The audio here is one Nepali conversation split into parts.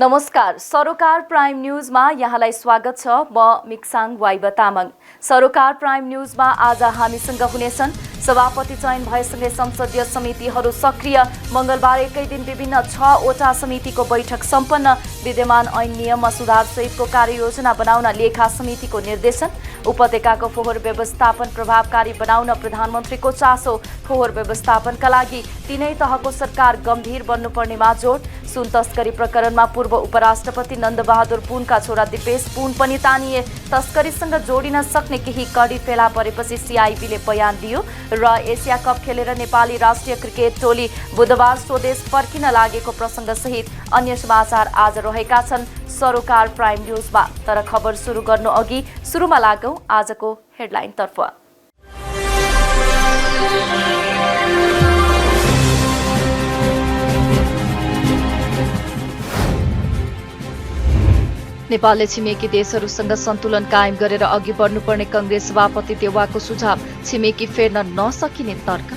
नमस्कार, सरोकार प्राइम न्यूजमा यहाँलाई स्वागत छ। म मिक्साङ वाइबा तामाङ। सरोकार प्राइम न्यूजमा आज हामीसँग हुनेछन् सभापति चयन भएसँगै संसदीय समितिहरू सक्रिय, मंगलबार एकै दिन विभिन्न 6वटा समितिको बैठक सम्पन्न, विद्यमान ऐन नियममा सुधार सहितको कार्ययोजना बनाउन लेखा समितिको निर्देशन, उपत्यकाको फोहोर व्यवस्थापन प्रभावकारी बनाउन प्रधानमन्त्रीको चासो, फोहोर व्यवस्थापनका लागि तीनै तहको सरकार गम्भीर बन्नुपर्नेमा जोड, सुन तस्करी प्रकरणमा पूर्व उपराष्ट्रपति नन्दबहादुर पुनका छोरा दिपेश पुन पनि तानिए, तस्करीसँग जोडिन सक्ने केही कडी फेला परेपछि सिआइबीले बयान दियो र एसिया कप खेलेर नेपाली राष्ट्रिय क्रिकेट टोली बुधबार स्वदेश फर्किन लागेको प्रसंग सहित अन्य समाचार आज रहेका छन् सरोकार प्राइम न्यूजमा। तर खबर सुरु गर्नु अघि सुरुमा लागौं आजको हेडलाइन तर्फ। नेपालले छिमेकी देशहरूसँग सन्तुलन कायम गरेर अघि बढ्नुपर्ने कांग्रेस सभापति देउवाको सुझाव, छिमेकी फेर्न नसकिने तर्क।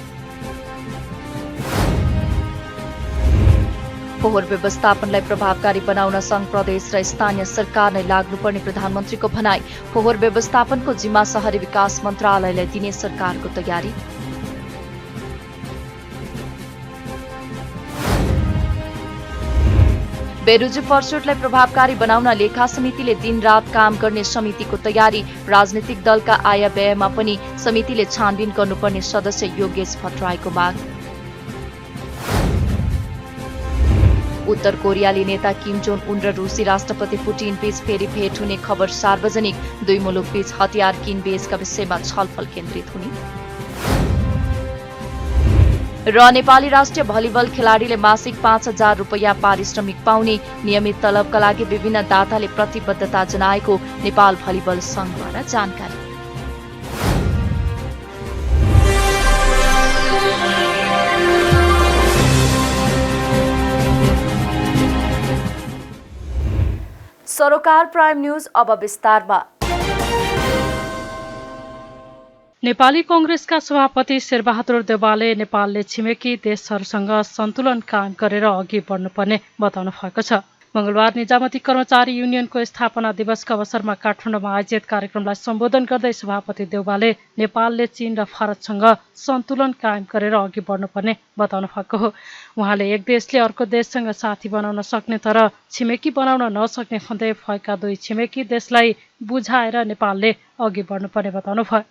फोहोर व्यवस्थापनलाई प्रभावकारी बनाउन संघ प्रदेश र स्थानीय सरकार नै लाग्नुपर्ने प्रधानमन्त्रीको भनाई, फोहोर व्यवस्थापनको जिम्मा शहरी विकास मन्त्रालयलाई दिने सरकारको तयारी। बेरोजी पर्चोटलाई प्रभावकारी बनाउन लेखा समितिले दिनरात काम गर्ने समितिको तयारी, राजनीतिक दलका आय व्ययमा पनि समितिले छानबिन गर्नुपर्ने सदस्य योगेश भट्टराईको माग। उत्तर कोरियाली नेता किम जोङ उन र रुसी राष्ट्रपति पुटिन बीच फेरि भेट हुने खबर सार्वजनिक, दुई मुलुक बीच हतियार किनबेचका विषयमा छलफल केन्द्रित हुने। र नेपाली राष्ट्रिय भलिबल खेलाडीले मासिक 5,000 रुपैयाँ पारिश्रमिक पाउने, नियमित तलबका लागि विभिन्न दाताले प्रतिबद्धता जनाएको नेपाल भलिबल संघद्वारा जानकारी। सरोकार प्राइम न्यूज अब विस्तारमा। नेपाली कांग्रेसका सभापति शेरबहादुर देउवाले नेपालले छिमेकी देशहरूसँग सन्तुलन कायम गरेर अघि बढ्नुपर्ने बताउनु भएको छ। मंगलबार निजामती कर्मचारी युनियनको स्थापना दिवसका अवसरमा काठमाडौँमा आयोजित कार्यक्रमलाई सम्बोधन गर्दै सभापति देउवाले नेपालले चीन र भारतसँग सन्तुलन कायम गरेर अघि बढ्नुपर्ने बताउनु भएको हो। उहाँले एक देशले अर्को देशसँग साथी बनाउन सक्ने तर छिमेकी बनाउन नसक्ने भन्दै भएका दुई छिमेकी देशलाई बुझाएर नेपालले अघि बढ्नुपर्ने बताउनु भयो।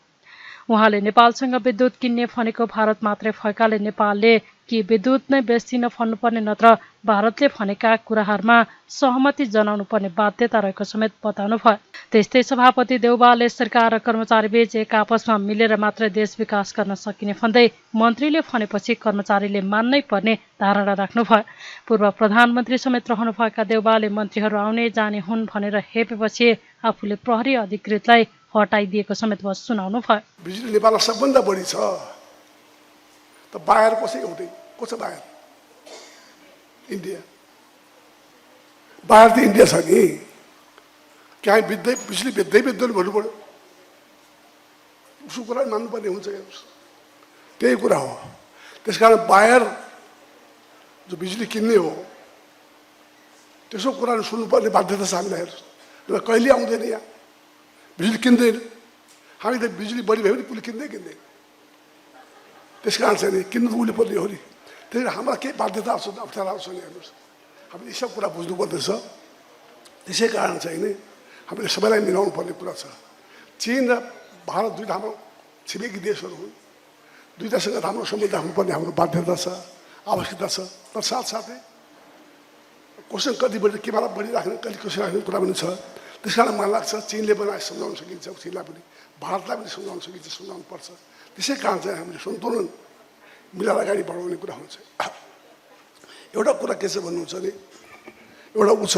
उहाँले नेपालसँग विद्युत किन्ने भनेको भारत मात्रै भएकाले नेपालले कि विद्युत नै बेच्दिन भन्नुपर्ने नत्र भारतले भनेका कुराहरूमा सहमति जनाउनु पर्ने बाध्यता रहेको समेत बताउनु भयो। त्यस्तै सभापति देउवाले सरकार र कर्मचारीबीच एक आपसमा मिलेर मात्रै देश विकास गर्न सकिने भन्दै मन्त्रीले भनेपछि कर्मचारीले मान्नै पर्ने धारणा राख्नु भयो। पूर्व प्रधानमन्त्री समेत रहनुभएका देउवाले मन्त्रीहरू आउने जाने हुन् भनेर हेपेपछि आफूले प्रहरी अधिकृतलाई हटाइदिएको समेत सुनाउनु भयो। बिजुली नेपालमा सबभन्दा बढी छ त बाहिर कसै एउटै को छ बाहिर? इन्डिया। बाहिर त इन्डिया छ नि, कहीँ बिजुली बेच्दै भन्नु पर्यो, उसको कुरा मान्नुपर्ने हुन्छ। त्यही कुरा हो। त्यसकारण बाहिर जो बिजुली किन्ने हो त्यसको कुरा सुन्नुपर्ने बाध्यता छ हामीलाई। र कहिले आउँदैन यहाँ बिजुली किन्दैन, हामी त बिजुली बढी भयो भने पुलि किन्दैन। त्यस कारण चाहिँ नि किन्नु उसले पर्ने हो नि। त्यही भएर हामीलाई केही बाध्यता आउँछ, अप्ठ्यारो आउँछ नि। हेर्नुहोस्, हामीले यी सब कुरा बुझ्नु पर्दछ। त्यसै कारण चाहिँ नि हामीले सबैलाई मिलाउनु पर्ने कुरा छ। चीन र भारत दुईटा हाम्रो छिमेकी देशहरू हुन्, दुईटासँग राम्रो सम्बन्ध हुनुपर्ने हाम्रो बाध्यता छ, आवश्यकता छ। तर साथसाथै कसै कति बढी केमा बढिराख्ने कहिले कसै राख्ने कुरा पनि छ। त्यस कारण मलाई लाग्छ चीनले पनि सम्झाउन सकिन्छ, चीनलाई पनि भारतलाई पनि सम्झाउन सकिन्छ, सम्झाउनु पर्छ। त्यसै कारण चाहिँ हामीले सन्तुलन मिलाएर अगाडि बढाउने कुरा हुन्छ। एउटा कुरा के छ भन्नुहुन्छ भने, एउटा ऊ छ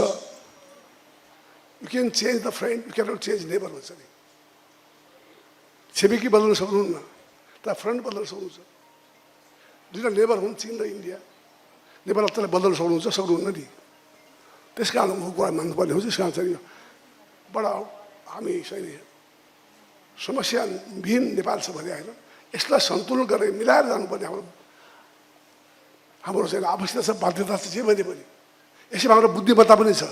you can change the friend, you can not change neighbour भन्छ नि। छिमेकी बदल्न सक्नुहुन्न तर फ्रेन्ड बदल्न सक्नुहुन्छ। दुईवटा नेबर हुन् चीन र इन्डिया, नेपाल त्यसलाई बदल्न सक्नुहुन्न नि। त्यस कारण उनको कुरा मान्नुपर्ने हुन्छ। त्यस कारण चाहिँ बडा हामी चाहिँ समस्याविहीन नेपाल छ भने होइन, यसलाई सन्तुलन गरेर मिलाएर जानुपर्ने हाम्रो चाहिँ आवश्यकता छ, बाध्यता छ। जे भने पनि यसैमा हाम्रो बुद्धिमत्ता पनि छ।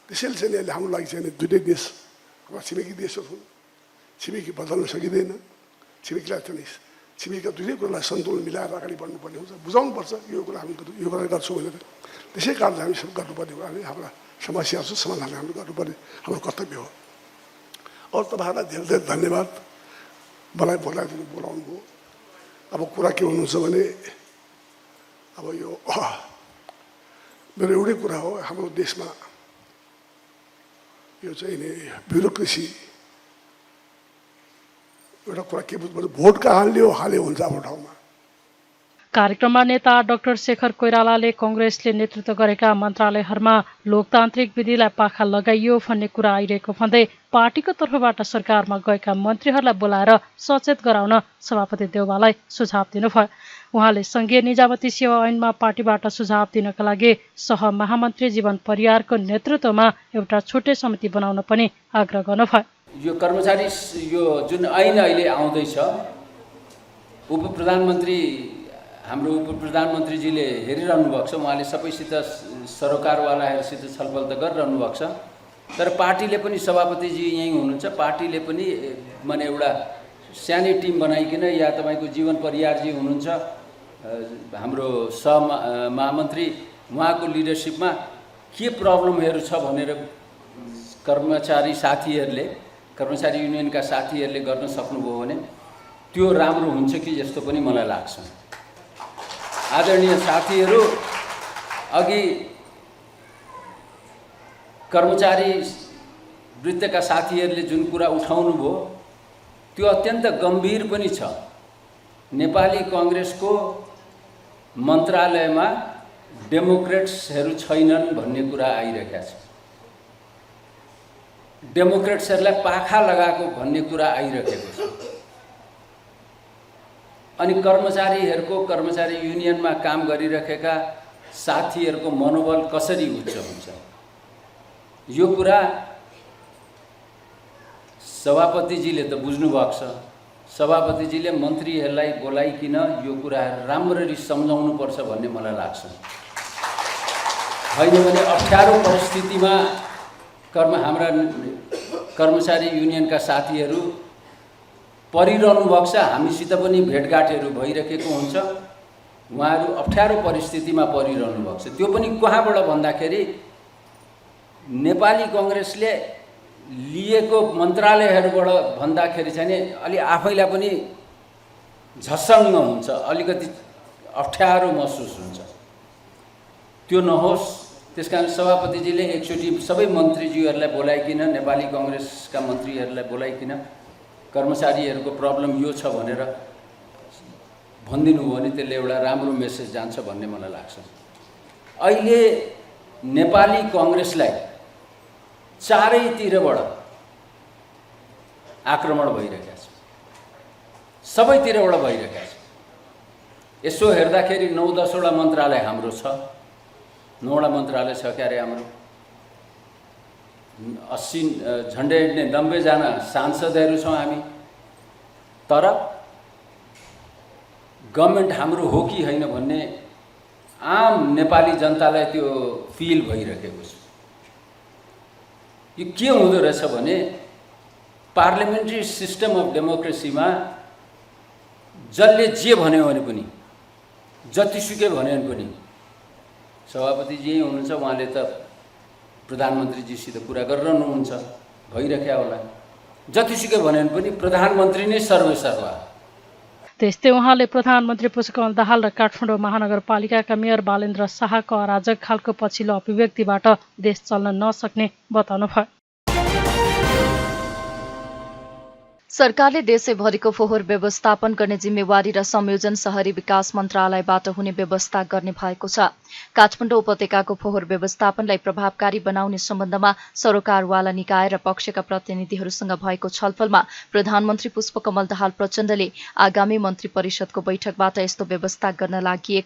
त्यसैले चाहिँ अहिले हाम्रो लागि चाहिँ दुईटै देश छिमेकी देशहरू हुन्। छिमेकी बदल्न सकिँदैन। छिमेकीलाई चाहिँ छिमेकीका दुईटै कुरालाई सन्तुलन मिलाएर अगाडि बढ्नुपर्ने हुन्छ। बुझाउनुपर्छ यो कुरा हामी यो कुरा गर्छौँ भनेर। त्यसै कारणले हामी सब गर्नुपर्ने कुरा हाम्रा समस्याहरू छ समाधान हामी गर्नुपर्ने हाम्रो कर्तव्य हो। अरू तपाईँहरूलाई धेरै धेरै धन्यवाद मलाई बोलाउनु भयो। अब कुरा के हुनुहुन्छ भने अब यो मेरो एउटै कुरा हो, हाम्रो देशमा यो चाहिँ नि ब्युरोक्रेसी एउटा कुरा के बुझ्नु, भोट कहाँ हाल्यो हुन्छ आफ्नो ठाउँमा। कार्यक्रममा नेता डाक्टर शेखर कोइरालाले कांग्रेसले नेतृत्व गरेका मन्त्रालयहरूमा लोकतान्त्रिक विधिलाई पाखा लगाइयो भन्ने कुरा आइरहेको भन्दै पार्टीको तर्फबाट सरकारमा गएका मन्त्रीहरूलाई बोलाएर सचेत गराउन सभापति देउवालाई सुझाव दिनुभयो। उहाँले संघीय निजामती सेवा ऐनमा पार्टीबाट सुझाव दिनका लागि सहमहामन्त्री जीवन परियारको नेतृत्वमा एउटा छुट्टै समिति बनाउन पनि आग्रह गर्नुभयो। यो कर्मचारी यो जुन ऐन अहिले आउँदैछ, उपप्रधानमन्त्री हाम्रो उपप्रधानमन्त्रीजीले हेरिरहनु भएको छ। उहाँले सबैसित सरोकारवालाहरूसित छलफल त गरिरहनु भएको छ। तर पार्टीले पनि सभापतिजी यहीँ हुनुहुन्छ, पार्टीले पनि माने एउटा सानै टिम बनाइकन या तपाईँको जीवन परियारजी हुनुहुन्छ हाम्रो महामन्त्री, उहाँको लिडरसिपमा के प्रब्लमहरू छ भनेर कर्मचारी साथीहरूले, कर्मचारी युनियनका साथीहरूले गर्न सक्नुभयो भने त्यो राम्रो हुन्छ कि जस्तो पनि मलाई लाग्छ। आदरणीय साथीहरू, अघि कर्मचारी वृत्तका साथीहरूले जुन कुरा उठाउनु भयो त्यो अत्यन्त गम्भीर पनि छ। नेपाली कांग्रेसको मन्त्रालयमा डेमोक्रेट्सहरू छैनन् भन्ने कुरा आइरहेका छ। डेमोक्रेट्सहरूलाई पाखा लगाएको भन्ने कुरा आइरहेको छ। अनि कर्मचारी युनियनमा काम गरिरहेका साथीहरूको मनोबल कसरी उच्च हुन्छ, यो कुरा सभापतिजीले त बुझ्नु भएको छ। सभापतिजीले मन्त्रीहरूलाई बोलाइकिन यो कुरा राम्ररी सम्झाउनु पर्छ भन्ने मलाई लाग्छ। होइन भने अप्ठ्यारो परिस्थितिमा हाम्रा कर्मचारी युनियनका साथीहरू परिरहनु भएको छ। हामीसित पनि भेटघाटहरू भइरहेको हुन्छ। उहाँहरू अप्ठ्यारो परिस्थितिमा परिरहनु भएको छ। त्यो पनि कहाँबाट भन्दाखेरि नेपाली कांग्रेसले लिएको मन्त्रालयहरूबाट भन्दाखेरि चाहिँ अलि आफैलाई पनि झसङ्ग हुन्छ, अलिकति अप्ठ्यारो महसुस हुन्छ। त्यो नहोस्, त्यसकारण सभापतिजीले एकचोटि सबै मन्त्रीज्यूहरूलाई बोलाइकिन, नेपाली कांग्रेसका मन्त्रीहरूलाई बोलाइकिन कर्मचारीहरूको प्रब्लम यो छ भनेर भनिदिनु हो भने त्यसले एउटा राम्रो मेसेज जान्छ भन्ने मलाई लाग्छ। अहिले नेपाली कांग्रेसलाई चारैतिरबाट आक्रमण भइरहेको छ, सबैतिरबाट भइरहेको छ। यसो हेर्दाखेरि 9-10 वटा मन्त्रालय हाम्रो छ, 9 वटा मन्त्रालय छ क्यारे हाम्रो। 80 झन्डै 90 जना सांसदहरू छौँ हामी। तर गभर्नमेन्ट हाम्रो हो कि होइन भन्ने आम नेपाली जनतालाई त्यो फिल भइरहेको छ। यो के हुँदो रहेछ भने पार्लियामेन्ट्री सिस्टम अफ डेमोक्रेसीमा जसले जे भन्यो भने पनि, जतिसुकै भन्यो भने पनि सभापतिजी यही हुनुहुन्छ, उहाँले त प्रधानमन्त्रीजीसित कुरा गरिरहनुहुन्छ, भइरहेको होला। जतिसुकै भन्यो भने पनि प्रधानमन्त्री नै सर्वसर्वा। त्यस्तै उहाँले प्रधानमन्त्री पुष्पकमल दाहाल र काठमाडौँ महानगरपालिकाका मेयर बालेन्द्र शाहको अराजक खालको पछिल्लो अभिव्यक्तिबाट देश चल्न नसक्ने बताउनुभयो। सरकारले देशैभरिको फोहोर व्यवस्थापन गर्ने जिम्मेवारी र संयोजन शहरी विकास मन्त्रालयबाट हुने व्यवस्था गर्ने भएको छ। काठमाडौँ उपत्यकाको फोहोर व्यवस्थापनलाई प्रभावकारी बनाउने सम्बन्धमा सरोकारवाला निकाय र पक्षका प्रतिनिधिहरूसँग भएको छलफलमा प्रधानमन्त्री पुष्पकमल दाहाल प्रचण्डले आगामी मन्त्री परिषदको बैठकबाट यस्तो व्यवस्था गर्न लागि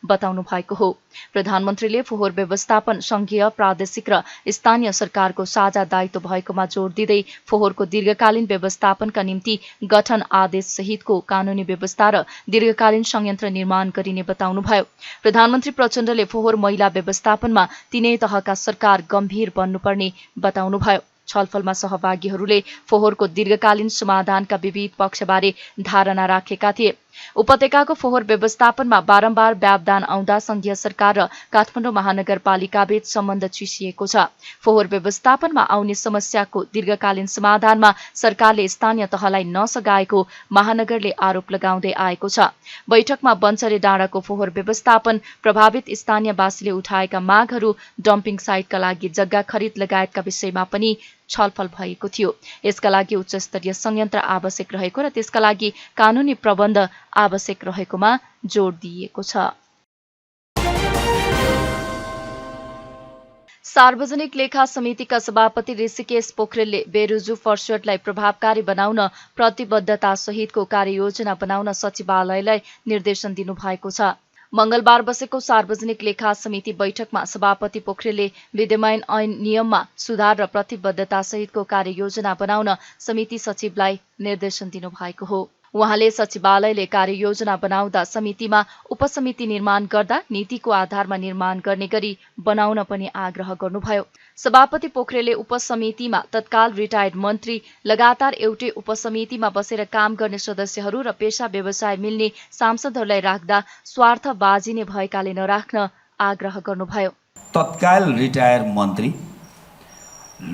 बताउनु भएको हो। प्रधानमन्त्रीले फोहोर व्यवस्थापन संघीय, प्रादेशिक र स्थानीय सरकारको साझा दायित्व भएकोमा जोड दिँदै फोहोरको दीर्घकालीन व्यवस्थापनका समाधानका निम्ति गठन आदेश सहितको कानूनी व्यवस्था र दीर्घकालीन संयन्त्र निर्माण गरिने बताउनुभयो। प्रधानमन्त्री प्रचण्डले फोहोर मैला व्यवस्थापनमा तीनै तहका सरकार गम्भीर बन्नुपर्ने बताउनुभयो। छलफलमा सहभागीहरूले फोहोरको दीर्घकालीन समाधानका विविध पक्षबारे धारणा राखेका थिए। उपत्यकाको फोहोर व्यवस्थापनमा बारम्बार व्यवधान आउँदा संघीय सरकार र काठमाडौँ महानगरपालिकाबीच सम्बन्ध चिसिएको छ। फोहोर व्यवस्थापनमा आउने समस्याको दीर्घकालीन समाधानमा सरकारले स्थानीय तहलाई नसघाएको महानगरले आरोप लगाउँदै आएको छ। बैठकमा बन्चरे डाँडाको फोहोर व्यवस्थापन, प्रभावित स्थानीयवासीले उठाएका मागहरू, डम्पिङ साइटका लागि जग्गा खरिद लगायतका विषयमा पनि छलफल भएको थियो। यसका लागि उच्चस्तरीय संयन्त्र आवश्यक रहेको र त्यसका लागि कानूनी प्रबन्ध आवश्यक रहेकोमा जोड दिइएको छ। सार्वजनिक लेखा समितिका सभापति ऋषिकेश पोखरेलले बेरुजु फर्स्योटलाई प्रभावकारी बनाउन प्रतिबद्धता सहितको कार्ययोजना बनाउन सचिवालयलाई निर्देशन दिनुभएको छ। मंगलबार बसेको सार्वजनिक लेखा समिति बैठकमा सभापति पोखरेलले विद्यमान ऐन नियममा सुधार र प्रतिबद्धता सहितको कार्ययोजना बनाउन समिति सचिवलाई निर्देशन दिनुभएको हो। उहाँले सचिवालयले कार्ययोजना बनाउँदा समितिमा उपसमिति निर्माण गर्दा नीतिको आधारमा निर्माण गर्ने गरी बनाउन पनि आग्रह गर्नुभयो। सभापति पोखरेलले उपसमितिमा तत्काल रिटायर्ड मन्त्री, लगातार एउटै उपसमितिमा बसेर काम गर्ने सदस्यहरू र पेशा व्यवसाय मिल्ने सांसदहरूलाई राख्दा स्वार्थबाजी नै भएकाले नराख्न आग्रह गर्नुभयो। तत्काल रिटायर मन्त्री,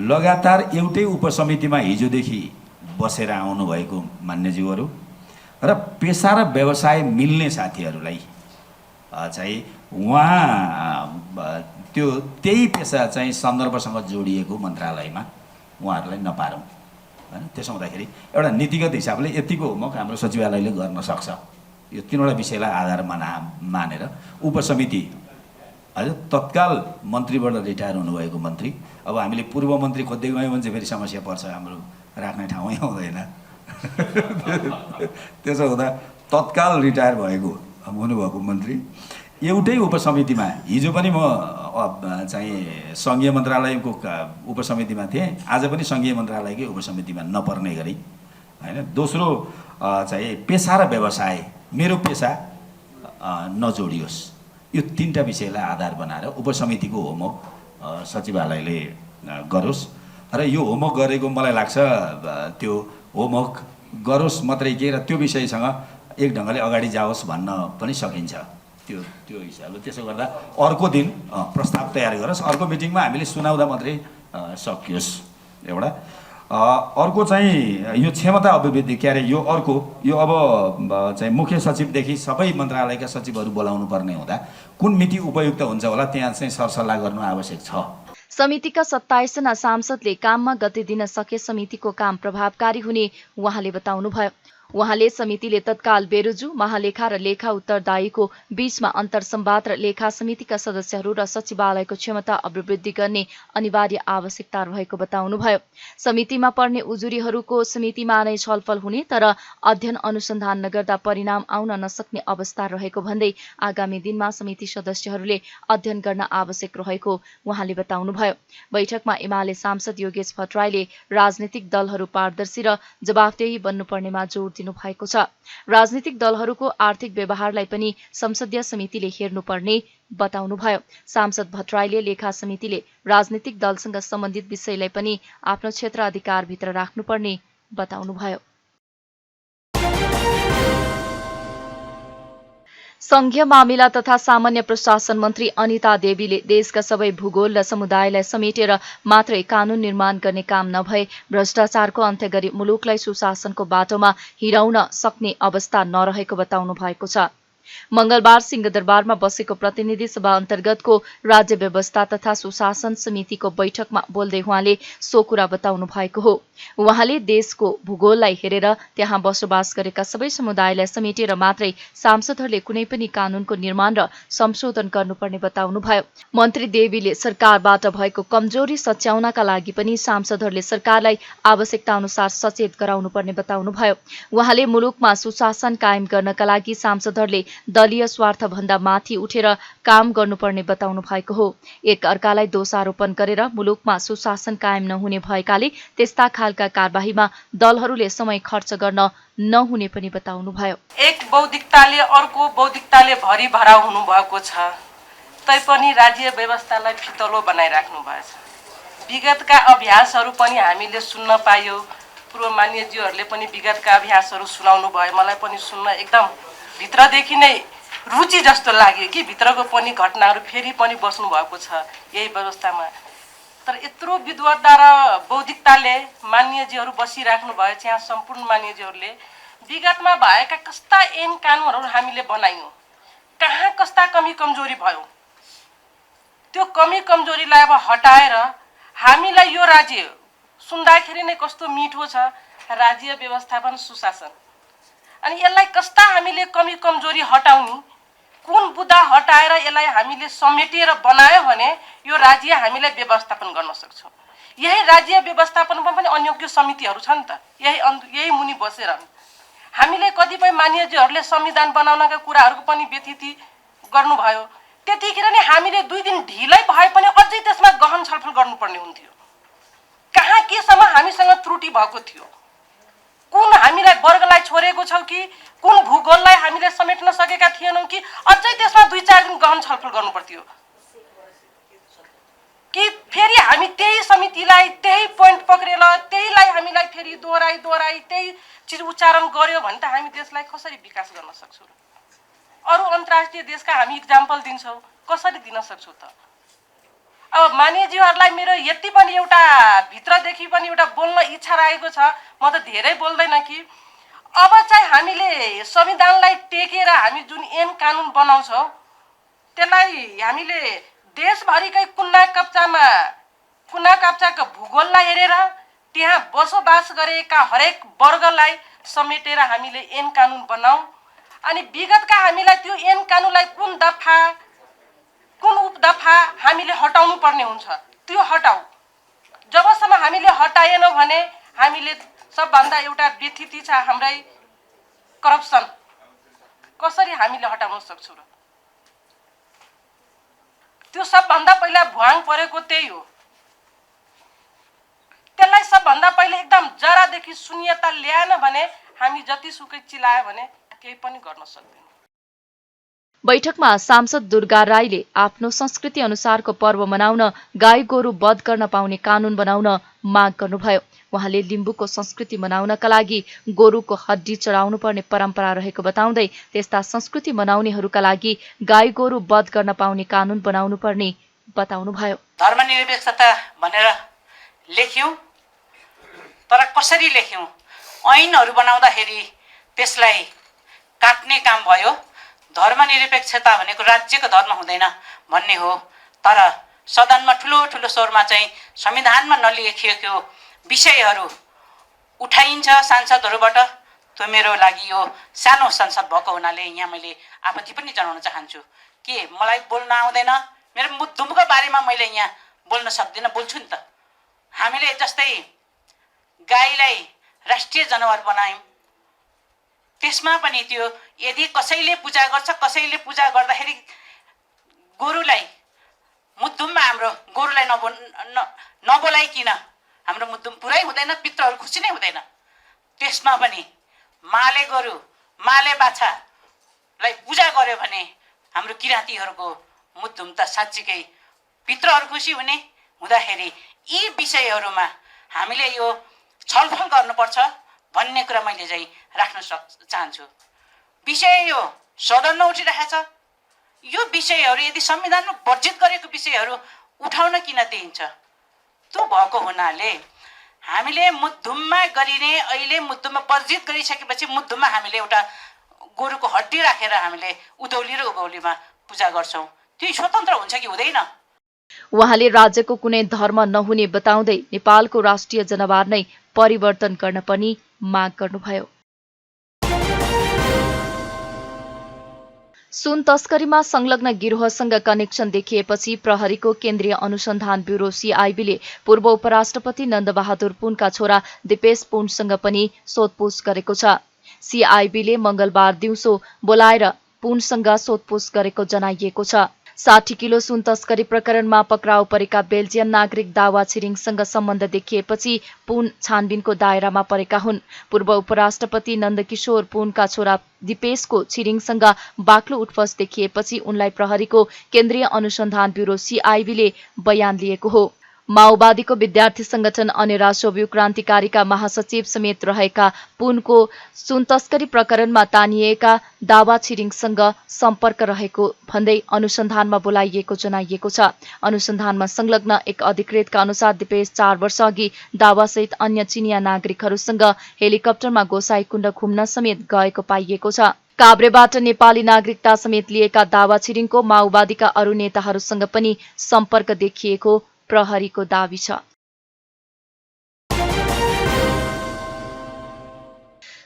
लगातार एउटै उपसमितिमा हिजोदेखि बसेर आउनुभएको मान्यज्यूहरू र पेशा र व्यवसाय मिल्ने साथीहरूलाई चाहिँ उहाँ त्यही पेशा चाहिँ सन्दर्भसँग जोडिएको मन्त्रालयमा उहाँहरूलाई नपारौँ हैन। त्यसो हुँदाखेरि एउटा नीतिगत हिसाबले यतिको होमवर्क हाम्रो सचिवालयले गर्न सक्छ। यो तीनवटा विषयलाई आधार मानेर उपसमिति हजुर तत्काल मन्त्रीबाट रिटायर हुनुभएको मन्त्री, अब हामीले पूर्व मन्त्री खोज्दै गयौँ भने चाहिँ फेरि समस्या पर्छ, हाम्रो राख्ने ठाउँै आउँदैन। त्यसो हुँदा तत्काल रिटायर हुनुभएको मन्त्री एउटै उपसमितिमा, हिजो पनि म चाहिँ सङ्घीय मन्त्रालयको उपसमितिमा थिएँ, आज पनि सङ्घीय मन्त्रालयकै उपसमितिमा नपर्ने गरी हैन। दोस्रो चाहिँ पेशा र व्यवसाय, मेरो पेशा नजोडियोस्, यो तीनटा विषयलाई आधार बनाएर उपसमितिको होमवर्क सचिवालयले गरोस् र यो होमवर्क गरेको मलाई लाग्छ त्यो होमवर्क गरोस् मात्रै के र त्यो विषयसँग एक ढङ्गले अगाडि जाओस् भन्न पनि सकिन्छ। त्यो हिसाबले त्यसो गर्दा अर्को दिन प्रस्ताव तयार गरोस्, अर्को मिटिङमा हामीले सुनाउँदा मात्रै सकियोस् एउटा। अर्को चाहिँ यो क्षमता अभिवृद्धि के अरे यो अब चाहिँ मुख्य सचिवदेखि सबै मन्त्रालयका सचिवहरू बोलाउनु पर्ने हुँदा कुन मिति उपयुक्त हुन्छ होला त्यहाँ चाहिँ सरसल्लाह गर्नु आवश्यक छ। समितिका 27 जना सांसदले काममा गति दिन सके समितिको काम प्रभावकारी हुने उहाँले बताउनुभयो। उहाँले समितिले तत्काल बेरुजु, महालेखा र लेखा उत्तरदायीको बीचमा अन्तर्संवाद र लेखा समितिका सदस्यहरू र सचिवालयको क्षमता अभिवृद्धि गर्ने अनिवार्य आवश्यकता रहेको बताउनुभयो। समितिमा पर्ने उजुरीहरूको समितिमा नै छलफल हुने तर अध्ययन अनुसन्धान नगर्दा परिणाम आउन नसक्ने अवस्था रहेको भन्दै आगामी दिनमा समिति सदस्यहरूले अध्ययन गर्न आवश्यक रहेको उहाँले बताउनुभयो। बैठकमा एमाले सांसद योगेश भट्टराईले राजनीतिक दलहरू पारदर्शी र जवाफदेही बन्नुपर्नेमा जोड दिनुभएको छ। राजनीतिक दलहरूको आर्थिक व्यवहारलाई पनि संसदीय समितिले हेर्नुपर्ने बताउनुभयो। सांसद भट्टराईले लेखा समितिले राजनीतिक दलसँग सम्बन्धित विषयलाई पनि आफ्नो क्षेत्र अधिकारभित्र राख्नुपर्ने बताउनुभयो। संघीय मामिला तथा सामान्य प्रशासन मन्त्री अनिता देवीले देशका सबै भूगोल र समुदायलाई समेटेर मात्रै कानून निर्माण गर्ने काम नभए भ्रष्टाचारको अन्त्य गरी मुलुकलाई सुशासनको बाटोमा हिँडाउन सक्ने अवस्था नरहेको बताउनु भएको छ। मंगलबार सिंहदरबारमा बसेको प्रतिनिधि सभा अन्तर्गतको राज्य व्यवस्था तथा सुशासन समितिको बैठकमा बोल्दै उहाँले सो कुरा बताउनु भएको हो। उहाँले देशको भूगोललाई हेरेर त्यहाँ बसोबास गरेका सबै समुदायलाई समेटेर मात्रै सांसदहरूले कुनै पनि कानूनको निर्माण र संशोधन गर्नुपर्ने बताउनुभयो। मन्त्री देवीले सरकारबाट भएको कमजोरी सच्याउनका लागि पनि सांसदहरूले सरकारलाई आवश्यकता अनुसार सचेत गराउनुपर्ने बताउनुभयो। उहाँले मुलुकमा सुशासन कायम गर्नका लागि सांसदहरूले दलीय स्वार्थभन्दा माथि उठेर काम गर्नुपर्ने बताउनु भएको हो। एक अर्कालाई दोषारोपण गरेर मुलुकमा सुशासन कायम नहुने भएकाले त्यस्ता खालका कारबाहीमा दलहरूले समय खर्च गर्न नहुने पनि बताउनुभयो। एक बौद्धिकताले अर्को बौद्धिकताले भरिभराउ हुनुभएको छ, तैपनि राज्य व्यवस्थालाई फितलो बनाइराख्नु भएको छ। विगतका अभ्यासहरू पनि हामीले सुन्न पायौँ। पूर्व मान्यज्यूहरूले पनि विगतका अभ्यासहरू सुनाउनु भयो। मलाई पनि सुन्न एकदम भित्रदेखि नै रुचि जस्तो लाग्यो कि भित्रको पनि घटनाहरू फेरि पनि बस्नु भएको छ यही व्यवस्थामा। तर यत्रो विद्वता र बौद्धिकताले मान्यज्यूहरू बसिराख्नु भयो। यहाँ सम्पूर्ण मान्यज्यूहरूले विगतमा भएका कस्ता ऐन कानुनहरू हामीले बनायौँ, कहाँ कस्ता कमी कमजोरी भयो, त्यो कमी कमजोरीलाई अब हटाएर हामीलाई यो राज्य सुन्दाखेरि नै कस्तो मिठो छ, राज्य व्यवस्थापन सुशासन। अनि यसलाई कस्ता हामीले कमी कमजोरी हटाउने, कुन बुदा हटाएर यसलाई हामीले समेटेर बनायो भने यो राज्य हामीलाई व्यवस्थापन गर्न सक्छौँ। यही राज्य व्यवस्थापनमा पनि अयोग्य समितिहरू छन् त, यही मुनि बसेर हामीले कतिपय मान्यज्यूहरूले संविधान बनाउनका कुराहरूको पनि व्यथिति गर्नुभयो। त्यतिखेर नै हामीले 2 दिन ढिलै भए पनि अझै त्यसमा गहन छलफल गर्नुपर्ने हुन्थ्यो। कहाँ केसम्म हामीसँग त्रुटि भएको थियो, कुन हामीलाई वर्गलाई छोडेको छौँ कि कुन भूगोललाई हामीले समेट्न सकेका थिएनौँ कि अझै त्यसमा 2-4 दिन गहन छलफल गर्नुपर्थ्यो कि फेरि हामी त्यही समितिलाई त्यही पोइन्ट पक्रेर त्यहीलाई हामीलाई फेरि दोहोराई त्यही चिज उच्चारण गर्यो भने त हामी देशलाई कसरी विकास गर्न सक्छौँ? अरू अन्तर्राष्ट्रिय देशका हामी इक्जाम्पल दिन्छौँ, कसरी दिन सक्छौँ त? अब मान्यज्यूहरूलाई मेरो यति पनि एउटा भित्रदेखि पनि एउटा बोल्न इच्छा रहेको छ। म त धेरै बोल्दैन कि अब चाहिँ हामीले संविधानलाई टेकेर हामी जुन ऐन कानुन बनाउँछौँ त्यसलाई हामीले देशभरिकै कुना काप्चाका भूगोललाई हेरेर त्यहाँ बसोबास गरेका हरेक वर्गलाई समेटेर हामीले ऐन कानुन बनाऊ। अनि विगतका हामीलाई त्यो ऐन कानुनलाई कुन दफा कुन उपदफा हामीले हटाउनु पर्ने हुन्छ त्यो हटाऊ। जबसम्म हामीले हटाएनौँ भने हामीले सबभन्दा एउटा व्यथिति छ हाम्रै करप्सन, कसरी हामीले हटाउन सक्छौँ र? त्यो सबभन्दा पहिला भुवाङ परेको त्यही हो। त्यसलाई सबभन्दा पहिले एकदम जरादेखि शून्यता ल्याएन भने हामी जतिसुकै चिलायो भने केही पनि गर्न सक्दैनौँ। बैठकमा सांसद दुर्गा राईले आफ्नो संस्कृति अनुसारको पर्व मनाउन गाई गोरु वध गर्न पाउने कानून बनाउन माग गर्नुभयो। उहाँले लिम्बूको संस्कृति मनाउनका लागि गोरुको हड्डी चढाउनु पर्ने परम्परा रहेको बताउँदै त्यस्ता संस्कृति मनाउनेहरूका लागि गाई गोरु वध गर्न पाउने कानून बनाउनु पर्ने बताउनुभयो। धर्मनिरपेक्षता भनेर लेख्यौं, तर कसरी लेख्यौं? ऐनहरू बनाउँदाखेरि त्यसलाई काट्ने काम भयो। धर्मनिरपेक्षता भनेको राज्यको धर्म हुँदैन भन्ने हो, तर सदनमा ठुलो ठुलो स्वरमा चाहिँ संविधानमा नलेखिएको विषयहरू उठाइन्छ सांसदहरूबाट। त्यो मेरो लागि यो सानो संसद भएको हुनाले यहाँ मैले आपत्ति पनि जनाउन चाहन्छु। के मलाई बोल्न आउँदैन? मेरो मुद्दुमको बारेमा मैले यहाँ बोल्न सक्दिनँ? बोल्छु नि त। हामीले जस्तै गाईलाई राष्ट्रिय जनावर बनायौँ, त्यसमा पनि त्यो यदि कसैले पूजा गर्छ, कसैले पूजा गर्दाखेरि गोरुलाई मुद्दुममा हाम्रो गोरुलाई नबोलाइकिन हाम्रो मुद्दुम पुरै हुँदैन, पितृहरू खुसी नै हुँदैन। त्यसमा पनि माले गोरु माले बाछालाई पूजा गर्यो भने हाम्रो किराँतीहरूको मुद्दुम त साँच्चीकै पितृहरू खुसी हुँदाखेरि यी विषयहरूमा हामीले यो छलफल गर्नुपर्छ भन्ने कुरा मैले चाहिँ राख्न चाहन्छु। विषय यो सदनमा उठिरहेको छ। यो विषयहरू यदि संविधानमा वर्जित गरेको विषयहरू उठाउन किन दिइन्छ? त्यो भएको हुनाले हामीले मुद्दुममा गरिने, अहिले मुद्दुममा वर्जित गरिसकेपछि मुद्दुममा हामीले एउटा गोरुको हड्डी राखेर हामीले उधौली र उभौलीमा पूजा गर्छौँ। त्यो स्वतन्त्र हुन्छ कि हुँदैन? उहाँले राज्यको कुनै धर्म नहुने बताउँदै नेपालको राष्ट्रिय जनावर नै परिवर्तन गर्न पनि माग गर्नुभयो। सुन तस्करीमा संलग्न गिरोहसँग कनेक्सन देखिएपछि प्रहरीको केन्द्रीय अनुसन्धान ब्युरो सीआईबीले पूर्व उपराष्ट्रपति नन्दबहादुर पुनका छोरा दिपेश पुनसँग पनि सोधपुछ गरेको छ। सीआईबीले मंगलबार दिउँसो बोलाएर पुनसँग सोधपुछ गरेको जनाइएको छ। 60 किलो सुन तस्करी प्रकरणमा पक्राउ परेका बेल्जियम नागरिक दावा छिरिङसँग सम्बन्ध देखिएपछि पुन छानबिनको दायरामा परेका हुन्। पूर्व उपराष्ट्रपति नन्दकिशोर पुनका छोरा दिपेशको छिरिङसँग बाक्लो उठबस देखिएपछि उनलाई प्रहरीको केन्द्रीय अनुसन्धान ब्यूरो सीआईबीले बयान लिएको हो। माओवादीको विद्यार्थी संगठन अनेरा सोभियु क्रान्तिकारीका महासचिव समेत रहेका पुनको सुन तस्करी प्रकरणमा तानिएका दावा छिरिङसँग सम्पर्क रहेको भन्दै अनुसन्धानमा बोलाइएको जनाइएको छ। अनुसन्धानमा संलग्न एक अधिकृतका अनुसार दिपेश 4 वर्ष अघि दावासहित अन्य चिनिया नागरिकहरूसँग हेलिकप्टरमा गोसाईकुण्ड घुम्न समेत गएको पाइएको छ। काभ्रेबाट नेपाली नागरिकता समेत लिएका दावा छिरिङको माओवादीका अरू नेताहरूसँग पनि सम्पर्क देखिएको प्रहरीको दावी छ।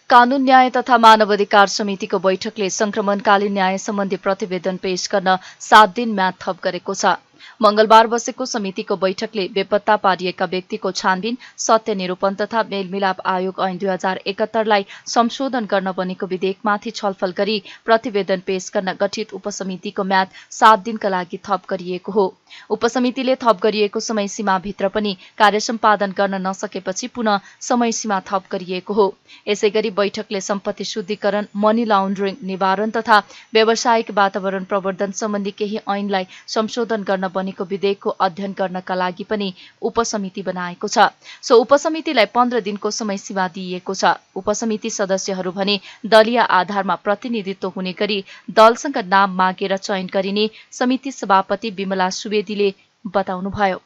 कानून न्याय तथा मानव अधिकार समितिको बैठकले संक्रमणकालीन न्याय सम्बन्धी प्रतिवेदन पेश गर्न 7 दिन म्याद थप गरेको छ। मंगलबार बसेको समितिको बैठकले बेपत्ता पारिएका व्यक्तिको छानबिन, सत्य निरूपण तथा मेलमिलाप आयोग ऐन 2071 लाई संशोधन गर्न बनेको विधेयकमाथि छलफल गरी प्रतिवेदन पेश गर्न गठित उपसमितिको म्याद 7 दिनका लागि थप गरिएको हो। उपसमितिले थप गरिएको समय सीमाभित्र पनि कार्य सम्पादन गर्न नसकेपछि पुनः समय सीमा थप गरिएको हो। यसैगरी बैठकले सम्पत्ति शुद्धिकरण, मनी लाउन्ड्रिङ निवारण तथा व्यावसायिक वातावरण प्रवर्धन सम्बन्धी केही ऐनलाई संशोधन गर्न बनेको विधेयकको अध्ययन गर्नका लागि पनि उपसमिति बनाएको छ। सो उपसमितिलाई 15 दिनको समय सीमा दिइएको छ। उपसमिति सदस्यहरू भने दलीय आधारमा प्रतिनिधित्व हुने गरी दलसँग नाम मागेर चयन गरिने समिति सभापति विमला सुवेदीले बताउनुभयो।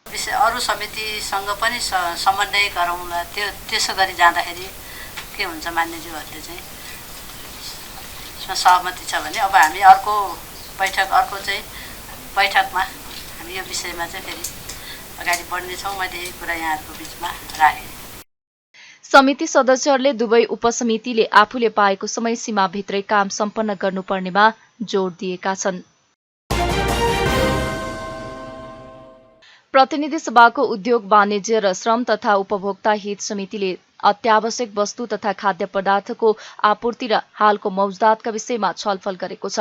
अरू समितिसँग पनि समन्वय गरौँला। त्यसो गरी जाँदाखेरि के हुन्छ, मान्यज्यूहरूले चाहिँ यसमा सहमति छ भने अब हामी अर्को बैठकमा हामी यो विषयमा चाहिँ फेरि अगाडि बढ्नेछौँ। मैले यही कुरा यहाँहरूको बिचमा राखेँ। समिति सदस्यहरूले दुवै उपसमितिले आफूले पाएको समय सीमाभित्रै काम सम्पन्न गर्नुपर्नेमा जोड दिएका छन्। प्रतिनिधि सभाको उद्योग, वाणिज्य र श्रम तथा उपभोक्ता हित समितिले अत्यावश्यक वस्तु तथा खाद्य पदार्थको आपूर्ति र हालको मौजदातका विषयमा छलफल गरेको छ।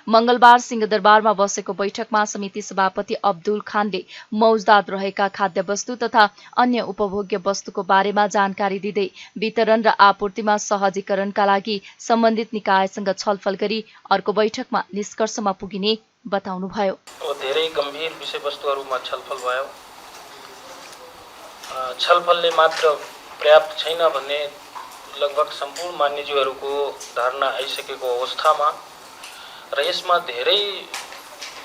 मंगलबार सिंहदरबारमा बसेको बैठकमा समिति सभापति अब्दुल खानले मौजदात रहेका खाद्य वस्तु तथा अन्य उपभोग्य वस्तुको बारेमा जानकारी दिँदै वितरण र आपूर्तिमा सहजीकरणका लागि सम्बन्धित निकायसँग छलफल गरी अर्को बैठकमा निष्कर्षमा पुगिने बताउनुभयो। धेरै गम्भीर विषयवस्तुहरूमा छलफल भयो। छलफलले मात्र पर्याप्त छैन भन्ने लगभग सम्पूर्ण मान्यज्यूहरूको धारणा आइसकेको अवस्थामा र यसमा धेरै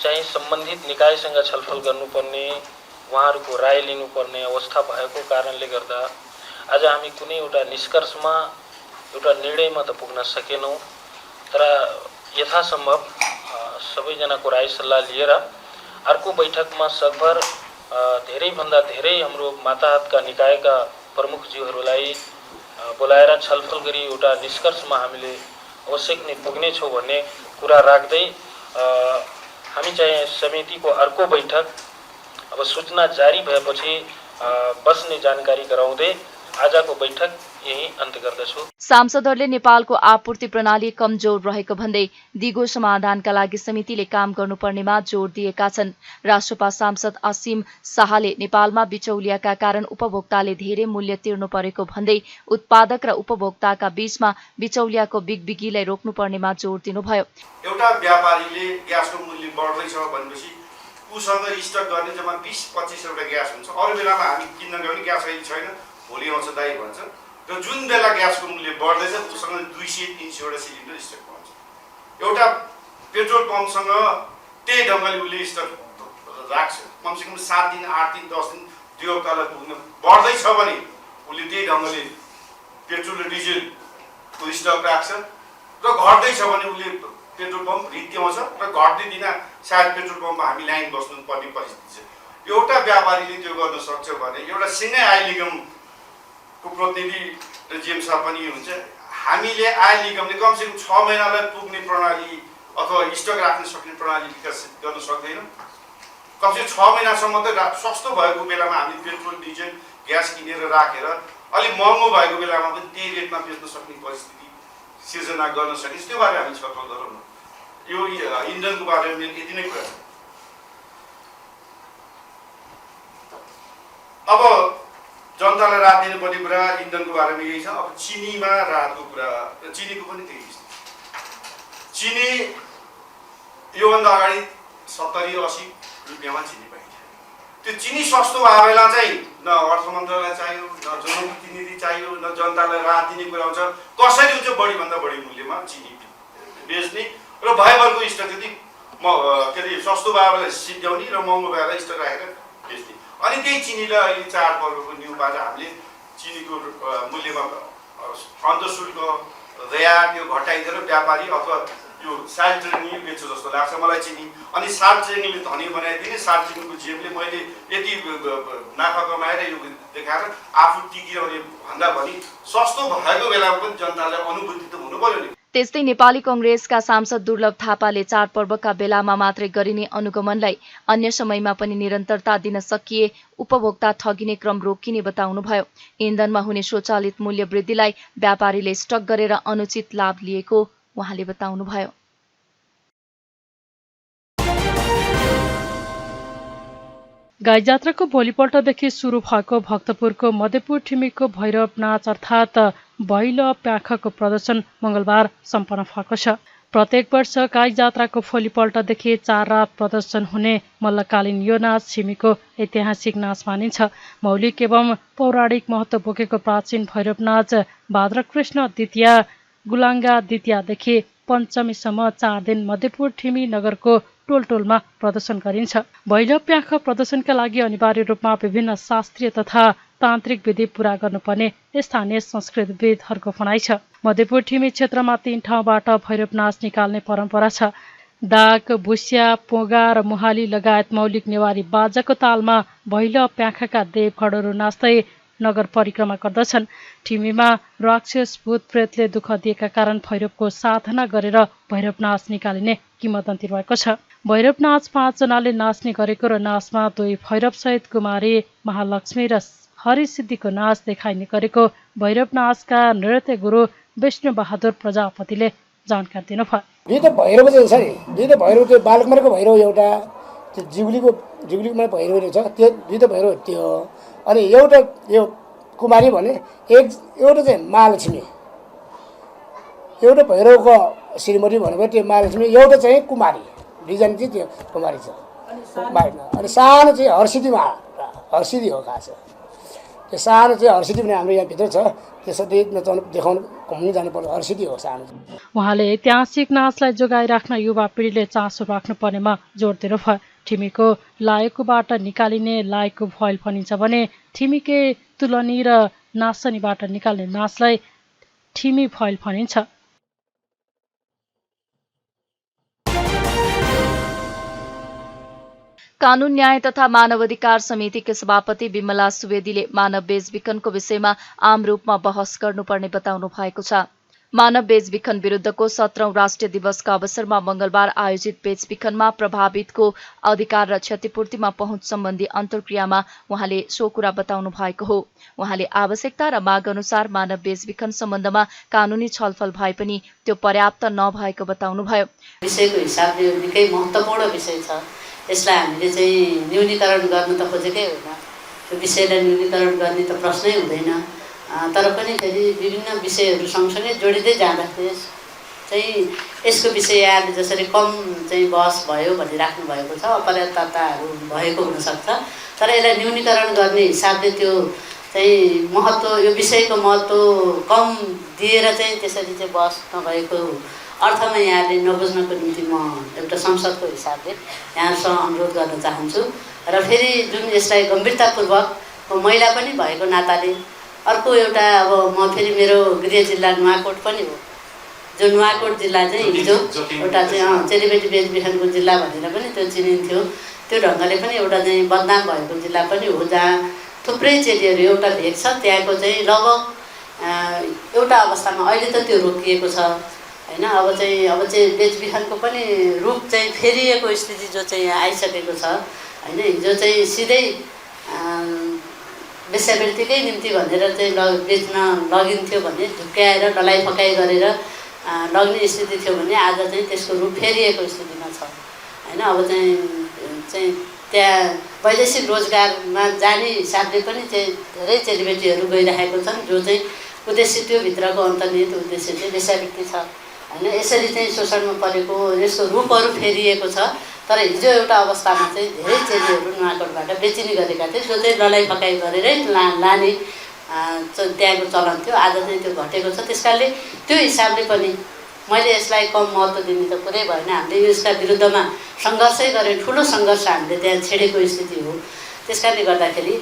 चाहिँ सम्बन्धित निकायसँग छलफल गर्नुपर्ने, उहाँहरूको राय लिनुपर्ने अवस्था भएको कारणले गर्दा आज हामी कुनै एउटा निष्कर्षमा, एउटा निर्णयमा त पुग्न सकेनौँ। तर यथासम्भव सबैजनाको राय सल्लाह लिएर अर्को बैठकमा सकभर धेरैभन्दा धेरै हाम्रो माताहतका निकायका प्रमुखज्यूहरूलाई बोलाएर छलफल गरी एउटा निष्कर्षमा हामीले आवश्यक नै पुग्नेछौँ भन्ने कुरा राख्दै हामी चाहिँ समितिको अर्को बैठक अब सूचना जारी भएपछि बस्ने जानकारी गराउँदै आजको बैठक यही अन्त गर्दछु। सांसदहरूले नेपालको आपूर्ति प्रणाली कमजोर रहेको भन्दै दिगो समाधानका लागि समितिले काम गर्नुपर्नेमा जोड दिएका छन्। राष्ट्रपा सांसद असीम शाहले नेपालमा बिचौलियाका कारण उपभोक्ताले धेरै मूल्य तिर्नु परेको भन्दै उत्पादक र उपभोक्ताका बीचमा बिचौलियाको बिगबिगीलाई रोक्नुपर्नेमा जोड दिनुभयो। एउटा व्यापारीले ग्यासको मूल्य बढ्दैछ भनेपछि उसँग स्टक गर्ने जम्मा 20-25 वटा ग्यास हुन्छ। अरू बेलामा हामी किन्न गयो भने ग्यास अहिले छैन, भोलि आउँछ दाइ भन्छ। र जुन बेला ग्यासको मूल्य बढ्दैछ उसँग 200-300 वटा सिलिन्डर स्टकमा हुन्छ। एउटा पेट्रोल पम्पसँग त्यही ढङ्गले उसले स्टक राख्छ। कमसेकम 7 दिन, 8 दिन, 10 दिन, 2 हप्तालाई पुग्न बढ्दैछ भने उसले त्यही ढङ्गले पेट्रोल र डिजेलको स्टक राख्छ। र घट्दैछ भने उसले पेट्रोल पम्प रित्याउँछ र घट्ने दिन सायद पेट्रोल पम्पमा हामी लाइन बस्नुपर्ने परिस्थिति छ। एउटा व्यापारीले त्यो गर्न सक्छ भने एउटा सिँगै आय निगमको प्रतिनिधि र जिएम साहब पनि हुन्छ। हामीले आय निगमले कमसेकम 6 महिनालाई पुग्ने प्रणाली अथवा स्टक राख्न सक्ने प्रणाली विकसित गर्न सक्दैन। कमसेकम 6 महिनासम्म त सस्तो भएको बेलामा हामी पेट्रोल, डिजेल, ग्यास किनेर राखेर अलिक महँगो भएको बेलामा पनि त्यही रेटमा बेच्न सक्ने परिस्थिति सिर्जना गर्न सकिन्छ। त्यो बारे हामी छलफल गरौँ न। यो इन्धनको बारेमा मेरो यति नै कुरा छ। अब जनतालाई राहत दिनुपर्ने कुरा इन्धनको बारेमा यही छ। अब चिनीमा राहतको कुरा, चिनीको पनि त्यही छ। चिनी योभन्दा अगाडि 70-80 रुपियाँमा चिनी पाइन्थ्यो। त्यो चिनी सस्तो भए बेला चाहिँ न अर्थ मन्त्रालय चाहियो, न जनप्रतिनिधि चाहियो, न जनतालाई राहत दिने कुरा हुन्छ। कसरी हुन्छ बढीभन्दा बढी मूल्यमा चिनी बेच्ने र भएभरको स्टक यदि के अरे सस्तो भए बेला सिद्ध्याउने र महँगो भए बेला स्टक राखेर बेच्ने। अनि त्यही चिनीलाई अहिले चाडपर्वको न्युमा चाहिँ हामीले चिनीको मूल्यमा अन्तःशुल्क दया त्यो घटाइदिएर व्यापारी अथवा यो साइड ट्रेनिङले बेच्छ जस्तो लाग्छ मलाई चिनी। अनि साइड ट्रेनिङले धनी बनाइदिने, साइड ट्रेनिङको जेबले मैले यति नाफा कमाएर यो देखाएर आफू टिकिरहने भन्दा पनि सस्तो भएको बेलामा पनि जनतालाई अनुभूति त हुनु पर्यो नि। त्यस्तै नेपाली कङ्ग्रेसका सांसद दुर्लभ थापाले चाडपर्वका बेलामा मात्रै गरिने अनुगमनलाई अन्य समयमा पनि निरन्तरता दिन सकिए उपभोक्ता ठगिने क्रम रोकिने बताउनुभयो। इन्धनमा हुने स्वचालित मूल्य वृद्धिलाई व्यापारीले स्टक गरेर अनुचित लाभ लिएको उहाँले बताउनुभयो। गाई जात्राको भोलिपल्टदेखि सुरु भएको भक्तपुरको मधेपुर ठिमीको भैरव नाच अर्थात् भैलो प्याखको प्रदर्शन मङ्गलबार सम्पन्न भएको छ। प्रत्येक वर्ष गाई जात्राको भोलिपल्टदेखि 4 रात प्रदर्शन हुने मल्लकालीन यो नाच छिमीको ऐतिहासिक नाच मानिन्छ। मौलिक एवं पौराणिक महत्त्व बोकेको प्राचीन भैरव नाच भाद्रकृष्ण द्वितीया गुलाङ्गा द्वितीयादेखि पञ्चमीसम्म 4 दिन मधेपुर ठिमी नगरको टोलटोलमा प्रदर्शन गरिन्छ। भैलो प्याख प्रदर्शनका लागि अनिवार्य रूपमा विभिन्न शास्त्रीय तथा तान्त्रिक विधि पूरा गर्नुपर्ने स्थानीय संस्कृतविदहरूको भनाइ छ। मधेपुर ठिमी क्षेत्रमा 3 ठाउँबाट भैरव नाच निकाल्ने परम्परा छ। डाक, बुस्या, पोगा र मुहाली लगायत मौलिक नेवारी बाजाको तालमा भैलो प्याखका देवगढहरू नाच्दै नगर परिक्रमा गर्दछन्। ठिमीमा राक्षस भूत प्रेतले दुःख दिएका कारण भैरवको साधना गरेर भैरव नाच निकालिने किंवदन्ती रहेको छ। भैरव नाच 5 जनाले नाच्ने गरेको र नाचमा 2 भैरव सहित कुमारी महालक्ष्मी र हरिसिद्धिको नाच देखाइने गरेको भैरव नाचका नृत्य गुरु विष्णु बहादुर प्रजापतिले जानकारी दिनुभयो। दुईटा भैरव चाहिँ छ नि, दुईटा भैरव त्यो बालकुमारको भैरव एउटा, त्यो जिउलीको भैरव छ, त्यो दुईटा भैरव त्यो हो। अनि एउटा यो कुमारी भने एउटा चाहिँ महालक्ष्मी, एउटा भैरवको श्रीमती भनेको त्यो महालक्ष्मी, एउटा चाहिँ कुमारी, दुईजना चाहिँ त्यो कुमारी छ। अनि सानो चाहिँ हर्षिदी हो खास। त्यो सानो चाहिँ हर्षिदी पनि हाम्रो यहाँभित्र छ, त्यसरी देखाउनु घुम्नु जानुपर्छ। हर्षिदी हो सानो। उहाँले ऐतिहासिक नाचलाई जोगाइराख्न युवा पिँढीले चासो राख्नुपर्नेमा जोड दिनुभयो। ठिमीको लायकुबाट निकालिने लायकु भयल भनिन्छ भने ठिमीके तुलनी र नाचनीबाट निकाल्ने नाचलाई ठिमी भयल भनिन्छ। कानून न्याय तथा मानवाधिकार समितिका सभापति विमला सुवेदीले मानव बेचबिखनको विषयमा आम रूपमा बहस गर्नुपर्ने बताउनु भएको छ। मानव बेचबिखन विरुद्धको 17औं राष्ट्रिय दिवसका अवसरमा मंगलबार आयोजित बेचबिखनमा प्रभावितको अधिकार र क्षतिपूर्तिमा पहुँच सम्बन्धी अन्तर्क्रियामा उहाँले सो कुरा बताउनु भएको हो। उहाँले आवश्यकता र माग अनुसार मानव बेचबिखन सम्बन्धमा कानूनी छलफल भए पनि त्यो पर्याप्त नभएको बताउनुभयो। विषयको हिसाबले यो निकै महत्त्वपूर्ण विषय छ। यसलाई हामीले चाहिँ न्यूनीकरण गर्न त खोजेकै होइन, त्यो विषयलाई न्यूनीकरण गर्ने त प्रश्नै हुँदैन। तर पनि फेरि विभिन्न विषयहरू सँगसँगै जोडिँदै जाँदाखेरि चाहिँ यसको विषय यहाँले जसरी कम चाहिँ बहस भयो भनिराख्नु भएको छ, अपर्याप्तताहरू भएको हुनसक्छ। तर यसलाई न्यूनीकरण गर्ने हिसाबले त्यो चाहिँ महत्त्व, यो विषयको महत्त्व कम दिएर चाहिँ त्यसरी चाहिँ बहस नभएको अर्थमा यहाँले नबुझ्नको निम्ति म एउटा संसदको हिसाबले यहाँसँग अनुरोध गर्न चाहन्छु। र फेरि जुन यसलाई गम्भीरतापूर्वक महिला पनि भएको नाताले अर्को एउटा अब म फेरि मेरो गृह जिल्ला नुवाकोट पनि हो, जो नुवाकोट जिल्ला चाहिँ हिजो एउटा चाहिँ चेलीबेटी बेचबिखनको जिल्ला भनेर पनि त्यो चिनिन्थ्यो। त्यो ढङ्गले पनि एउटा चाहिँ बदनाम भएको जिल्ला पनि हो, जहाँ थुप्रै चेलीहरू एउटा भेग छ। त्यहाँको चाहिँ लगभग एउटा अवस्थामा अहिले त त्यो रोकिएको छ होइन। अब चाहिँ बेचबिखनको पनि रूप चाहिँ फेरिएको स्थिति जो चाहिँ आइसकेको छ होइन। हिजो चाहिँ सिधै वेश्यावृत्तिकै निम्ति भनेर चाहिँ बेच्न लगिन्थ्यो भने ढुक्याएर डलाइ फकाइ गरेर लग्ने स्थिति थियो भने आज चाहिँ त्यसको रूप फेरिएको स्थितिमा छ होइन। अब चाहिँ त्यहाँ वैदेशिक रोजगारमा जाने हिसाबले पनि चाहिँ धेरै चेलीबेटीहरू गइरहेको छन्, जो चाहिँ उद्देश्य त्योभित्रको अन्तर्निहित उद्देश्य चाहिँ वेश्यावृत्ति छ होइन। यसरी चाहिँ शोषणमा परेको यसको रूपहरू फेरिएको छ। तर हिजो एउटा अवस्थामा चाहिँ धेरै चेलीहरू नुवाकोटबाट बेचिने गरेका थिए, जो चाहिँ लडाइँ फकाइ गरेरै लाने त्यहाँको चलन थियो। आज चाहिँ त्यो घटेको छ। त्यस कारणले त्यो हिसाबले पनि मैले यसलाई कम महत्त्व दिने त कुरै भएन। हामीले यसका विरुद्धमा सङ्घर्षै गरेँ, ठुलो सङ्घर्ष हामीले त्यहाँ छेडेको स्थिति हो। त्यस कारणले गर्दाखेरि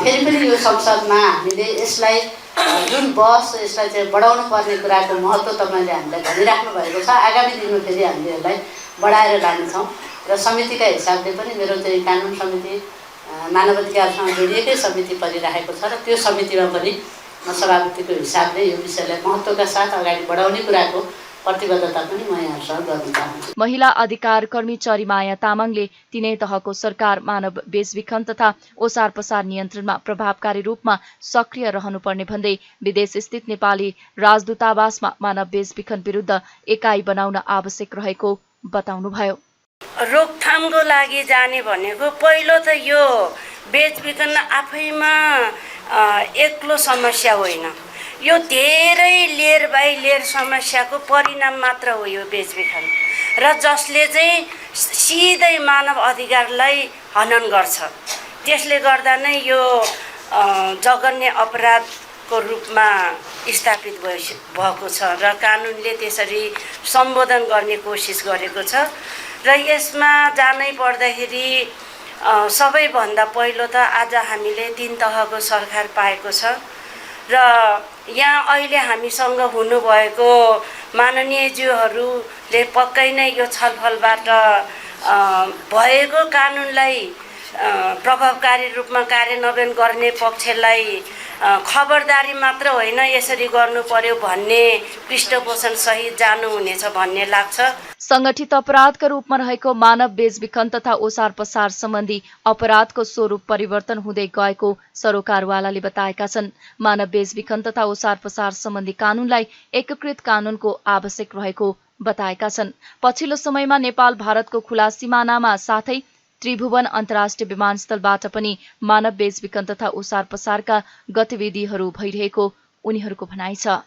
फेरि पनि यो संसदमा हामीले यसलाई जुन यसलाई चाहिँ बढाउनु पर्ने कुराको महत्त्व तपाईँले हामीलाई भनिराख्नु भएको छ। आगामी दिनमा फेरि हामीले यसलाई बढाएर लानेछौँ र समितिका हिसाबले पनि मेरो चाहिँ कानुन समिति मानवाधिकारसँग जोडिएकै समिति परिरहेको छ र त्यो समितिमा पनि म सभापतिको हिसाबले यो विषयलाई महत्त्वका साथ अगाडि बढाउने कुराको प्रतिबद्धता पनि म यहाँसँग गर्न चाहन्छु। महिला अधिकार कर्मी चरीमाया तामाङले तीनै तहको सरकार मानव बेचबिखन तथा ओसार पसार नियन्त्रणमा प्रभावकारी रूपमा सक्रिय रहनुपर्ने भन्दै विदेश स्थित नेपाली राजदूतावासमा मानव बेचबिखन विरुद्ध एकाइ बनाउन आवश्यक रहेको बताउनुभयो। रोकथामको लागि जाने भनेको पहिलो त यो बेचबिखन आफैमा एक्लो समस्या होइन, यो धेरै लेयर बाई लेयर समस्याको परिणाम मात्र हो यो बेचबिखन, र जसले चाहिँ सिधै मानव अधिकारलाई हनन गर्छ। त्यसले गर्दा नै यो जघन्य अपराधको रूपमा स्थापित भएको छ र कानुनले त्यसरी सम्बोधन गर्ने कोसिस गरेको छ। र यसमा जानै पर्दाखेरि सबैभन्दा पहिलो त आज हामीले 3 तहको सरकार पाएको छ र यहाँ अहिले हामीसँग हुनुभएको माननीयज्यूहरूले पक्कै नै यो छलफलबाट भएको कानुनलाई प्रभावकारी रूपमा कार्यान्वयन गर्ने पक्षलाई खबरदारी मात्र होइन, यसरी गर्नु पर्यो भन्ने पृष्ठपोषण सहित जानुहुनेछ भन्ने लाग्छ। संगठित अपराधका रूपमा रहेको मानव बेचबिखन तथा ओसार पसार सम्बन्धी अपराधको स्वरूप परिवर्तन हुँदै गएको सरोकारवालाले बताएका छन्। मानव बेचबिखन तथा ओसार पसार सम्बन्धी कानूनलाई एकीकृत कानूनको आवश्यक रहेको बताएका छन्। पछिल्लो समयमा नेपाल भारतको खुला सिमानामा साथै त्रिभुवन अन्तर्राष्ट्रिय विमानस्थलबाट पनि मानव बेचबिखन तथा ओसार पसारका गतिविधिहरू भइरहेको उनीहरूको भनाइ छ।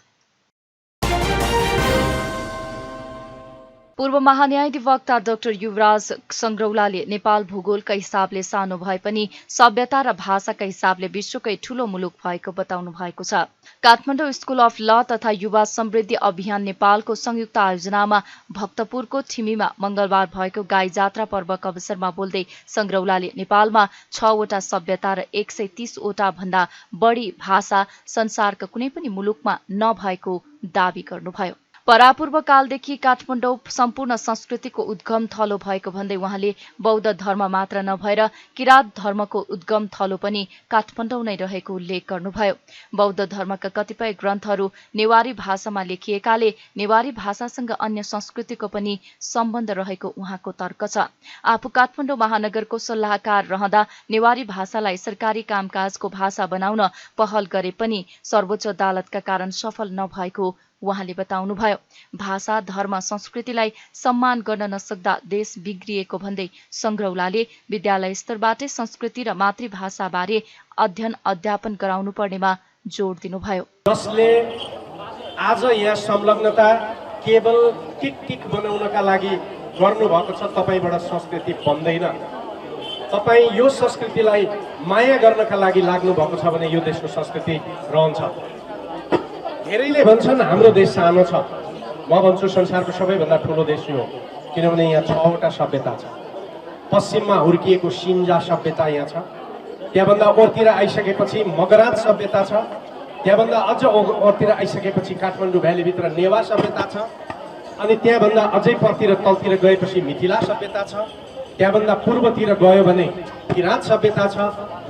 पूर्व महान्यायाधिवक्ता डाक्टर युवराज संग्रौलाले नेपाल भूगोलका हिसाबले सानो भए पनि सभ्यता र भाषाका हिसाबले विश्वकै ठूलो मुलुक भएको बताउनु भएको छ। काठमाडौँ स्कुल अफ ल तथा युवा समृद्धि अभियान नेपालको संयुक्त आयोजनामा भक्तपुरको ठिमीमा मंगलबार भएको गाई जात्रा पर्वको अवसरमा बोल्दै संग्रौलाले नेपालमा 6 वटा सभ्यता र 130 वटा भन्दा बढी भाषा संसारका कुनै पनि मुलुकमा नभएको दावी गर्नुभयो। परापूर्व कालदेखि काठमाडौँ सम्पूर्ण संस्कृतिको उद्गम थलो भएको भन्दै उहाँले बौद्ध धर्म मात्र नभएर किरात धर्मको उद्गम थलो पनि काठमाडौँ नै रहेको उल्लेख गर्नुभयो। बौद्ध धर्मका कतिपय ग्रन्थहरू नेवारी भाषामा लेखिएकाले नेवारी भाषासँग अन्य संस्कृतिको पनि सम्बन्ध रहेको उहाँको तर्क छ। आफू काठमाडौँ महानगरको सल्लाहकार रहँदा नेवारी भाषालाई सरकारी कामकाजको भाषा बनाउन पहल गरे पनि सर्वोच्च अदालतका कारण सफल नभएको उहाँले बताउनुभयो। भाषा धर्म संस्कृतिलाई सम्मान गर्न नसक्दा देश बिग्रिएको भन्दै संग्रौलाले विद्यालय स्तरबाटै संस्कृति र मातृभाषाबारे अध्ययन अध्यापन गराउनु पर्नेमा जोड दिनुभयो। जसले आज यहाँ संलग्नता केवल टिक बनाउनका लागि गर्नुभएको छ, तपाईबाट संस्कृति बन्दैन। तपाईँ यो संस्कृतिलाई माया गर्नका लागि लाग्नु भएको छ भने यो देशको संस्कृति रहन्छ। धेरैले भन्छन् हाम्रो देश सानो छ, म भन्छु संसारको सबैभन्दा ठुलो देश हो, किनभने यहाँ 6 वटा सभ्यता छ। पश्चिममा हुर्किएको सिन्जा सभ्यता यहाँ छ, त्यहाँभन्दा ओरतिर आइसकेपछि मगराज सभ्यता छ, त्यहाँभन्दा अझ ओरतिर आइसकेपछि काठमाडौँ भ्यालीभित्र नेवा सभ्यता छ, अनि त्यहाँभन्दा अझै परतिर तलतिर गएपछि मिथिला सभ्यता छ, त्यहाँभन्दा पूर्वतिर गयो भने किरात सभ्यता छ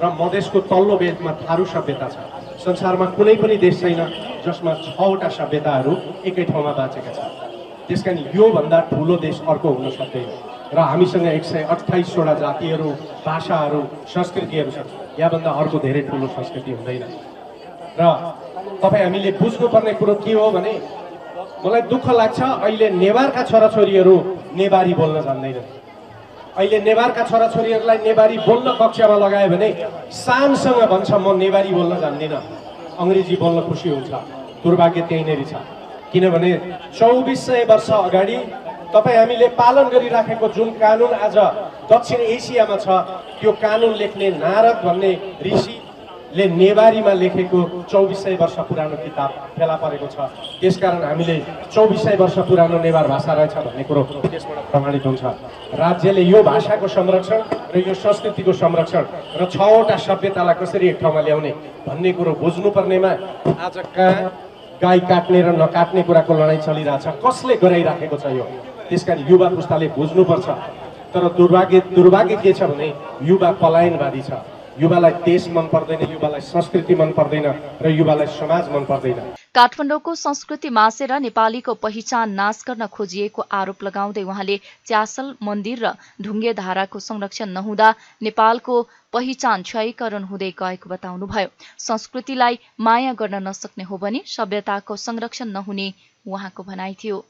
र मधेसको तल्लो बेल्टमा थारू सभ्यता छ। संसारमा कुनै पनि देश छैन जसमा 6 वटा सभ्यताहरू एकै ठाउँमा बाँचेका छन्। त्यसकारण योभन्दा ठुलो देश अर्को हुन सक्दैन र हामीसँग 128 वटा जातिहरू, भाषाहरू, संस्कृतिहरू छन्। यहाँभन्दा अर्को धेरै ठुलो संस्कृति हुँदैन। र तपाईँ हामीले बुझ्नुपर्ने कुरो के हो भने मलाई दुःख लाग्छ अहिले नेवारका छोराछोरीहरू नेवारी बोल्न जान्दैनन्। अहिले नेवारका छोराछोरीहरूलाई नेवारी बोल्न कक्षामा लगायो भने शानसँग भन्छ म नेवारी बोल्न जान्दिनँ, अङ्ग्रेजी बोल्न खुसी हुन्छ। दुर्भाग्य त्यहीँनेरि छ, किनभने 2400 वर्ष अगाडि तपाईँ हामीले पालन गरिराखेको जुन कानुन आज दक्षिण एसियामा छ, त्यो कानुन लेख्ने नारद भन्ने ऋषिले नेवारीमा लेखेको 2400 वर्ष पुरानो किताब फेला परेको छ। त्यसकारण हामीले 2400 वर्ष पुरानो नेवार भाषा रहेछ भन्ने कुरो त्यसबाट प्रमाणित हुन्छ। राज्यले यो भाषाको संरक्षण र यो संस्कृतिको संरक्षण र 6वटा सभ्यतालाई कसरी एक ठाउँमा ल्याउने भन्ने कुरो बुझ्नुपर्नेमा आज कहाँ गाई काट्ने र नकाट्ने कुराको लडाइँ चलिरहेछ, कसले गराइराखेको छ यो। त्यसकारण युवा पुस्ताले बुझ्नुपर्छ। तर दुर्भाग्य के छ भने युवा पलायनवादी छ। युवालाई देश मन पर्दैन, युवालाई संस्कृति मन पर्दैन र युवालाई समाज मन पर्दैन। काठमाडौँको संस्कृति मासेर नेपालीको पहिचान नाश गर्न खोजिएको आरोप लगाउँदै उहाँले च्यासल मन्दिर र ढुङ्गे धाराको संरक्षण नहुँदा नेपालको पहिचान क्षयीकरण हुँदै गएको बताउनुभयो। संस्कृतिलाई माया गर्न नसक्ने हो भने सभ्यताको संरक्षण नहुने उहाँको भनाइ थियो।